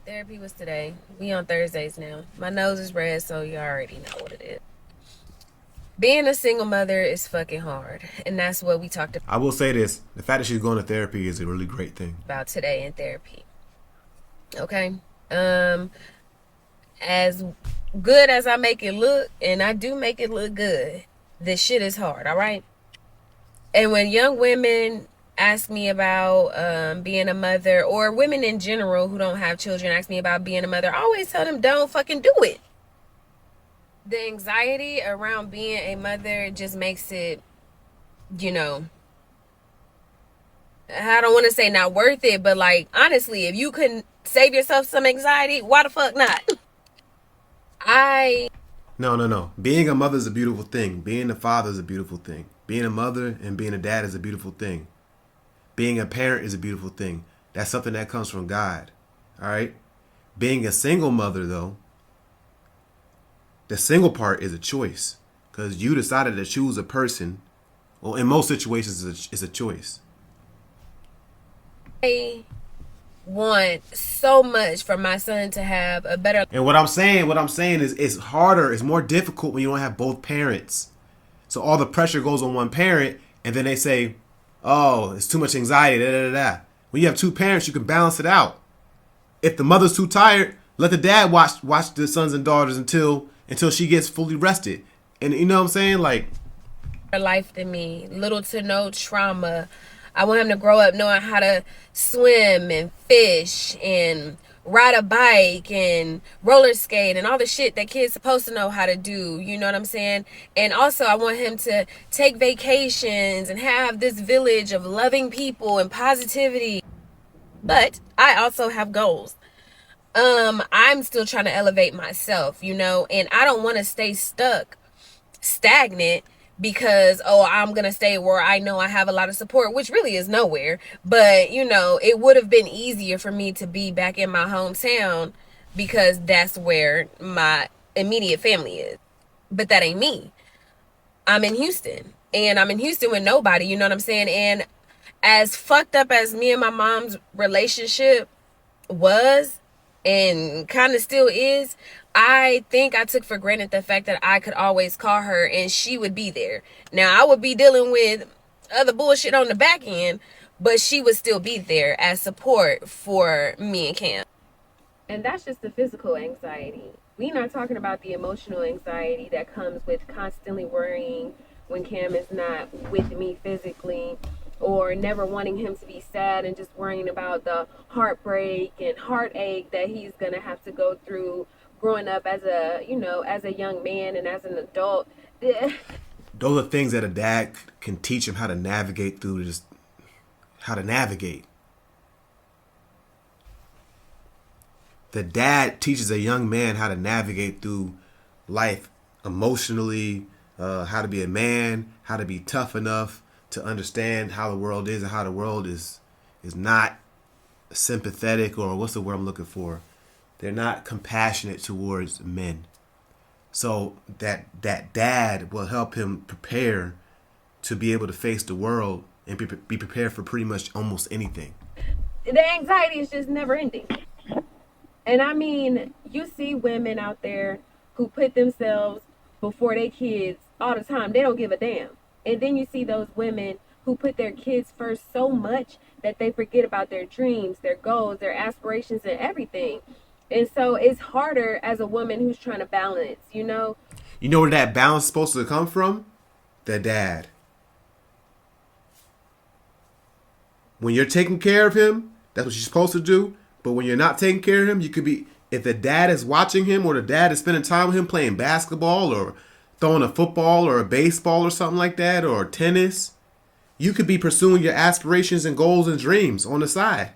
Therapy was today. We on Thursdays now. My nose is red, so you already know what it is. Being a single mother is fucking hard, and that's what we talked I will say this: the fact that she's going to therapy is a really great thing. about today in therapy. Okay. As good as I make it look, and I do make it look good, this shit is hard, all right? And when young women ask me about being a mother, or women in general who don't have children ask me about being a mother, I always tell them, don't fucking do it. The anxiety around being a mother just makes it, you know, I don't want to say not worth it, but like, honestly, if you can save yourself some anxiety, why the fuck not? No. Being a mother is a beautiful thing. Being a father is a beautiful thing. Being a mother and being a dad is a beautiful thing. Being a parent is a beautiful thing. That's something that comes from God. All right? Being a single mother, though, the single part is a choice. Because you decided to choose a person. Well, in most situations, it's a choice. I want so much for my son to have a better. And what I'm saying is it's harder, it's more difficult when you don't have both parents. So all the pressure goes on one parent, and then they say, oh, it's too much anxiety, da da da da. When you have two parents, you can balance it out. If the mother's too tired, let the dad watch the sons and daughters until she gets fully rested. And you know what I'm saying? Like, life than me, little to no trauma. I want him to grow up knowing how to swim and fish and ride a bike and roller skate and all the shit that kids supposed to know how to do, you know what I'm saying? And also I want him to take vacations and have this village of loving people and positivity. But I also have goals. I'm still trying to elevate myself, you know, and I don't want to stay stagnant because, oh, I'm gonna stay where I know I have a lot of support, which really is nowhere. But you know, it would have been easier for me to be back in my hometown because that's where my immediate family is. But that ain't me. I'm in Houston, and I'm in Houston with nobody, you know what I'm saying? And as fucked up as me and my mom's relationship was and kind of still is, I think I took for granted the fact that I could always call her and she would be there. Now, I would be dealing with other bullshit on the back end, but she would still be there as support for me and Cam. And that's just the physical anxiety. We're not talking about the emotional anxiety that comes with constantly worrying when Cam is not with me physically, or never wanting him to be sad and just worrying about the heartbreak and heartache that he's gonna have to go through growing up as a, you know, as a young man and as an adult. those are things that a dad can teach him how to navigate through, just how to navigate. The dad teaches a young man how to navigate through life emotionally, how to be a man, how to be tough enough to understand how the world is and how the world is not sympathetic, or what's the word I'm looking for? They're not compassionate towards men. So that dad will help him prepare to be able to face the world and be prepared for pretty much almost anything. The anxiety is just never ending. And I mean, you see women out there who put themselves before their kids all the time. They don't give a damn. And then you see those women who put their kids first so much that they forget about their dreams, their goals, their aspirations, and everything. And so it's harder as a woman who's trying to balance, you know? You know where that balance is supposed to come from? The dad. When you're taking care of him, that's what you're supposed to do. But when you're not taking care of him, you could be, if the dad is watching him or the dad is spending time with him playing basketball or throwing a football or a baseball or something like that, or tennis, you could be pursuing your aspirations and goals and dreams on the side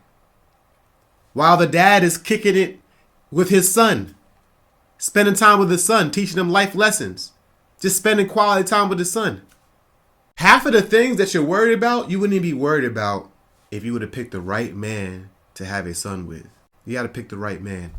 while the dad is kicking it with his son, spending time with his son, teaching him life lessons, just spending quality time with his son. Half of the things that you're worried about, you wouldn't even be worried about if you would have picked the right man to have a son with. You got to pick the right man.